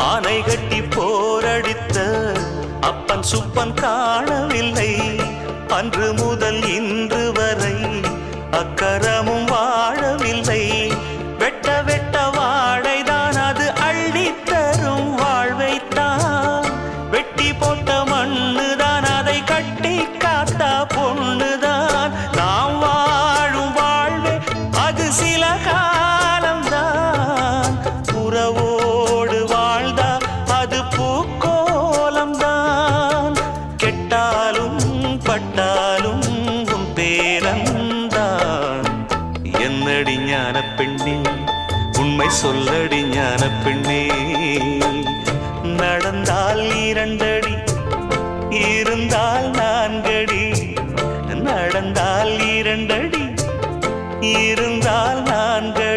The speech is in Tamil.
ஆனை கட்டி போரடித்த அப்பன் சுப்பன் காணவில்லை. அன்று முதல் இன்று வரை அக்கரமும் வாழவில்லை. வெட்ட வெட்ட வாழைதான் அது அள்ளித்தரும் வாழ்வைத்தான். வெட்டி போட்ட மண்ணுதான் அதை கட்டி காத்தா பொண்ணுதான். நாம் வாழும் வாழ்வே அது சில காலம்தான். உறவோடு வாழ்ந்தா அது பூக்கோலம்தான். கெட்டாலும் பட்டாலும் உன் பேரந்தான். என்னடி ஞான பெண்ணே உண்மை சொல்லடி ஞான பெண்ணே. நடந்தால் 2 அடி இருந்தால் 4 அடி. நடந்தால் 2 அடி இருந்தால் 4 அடி.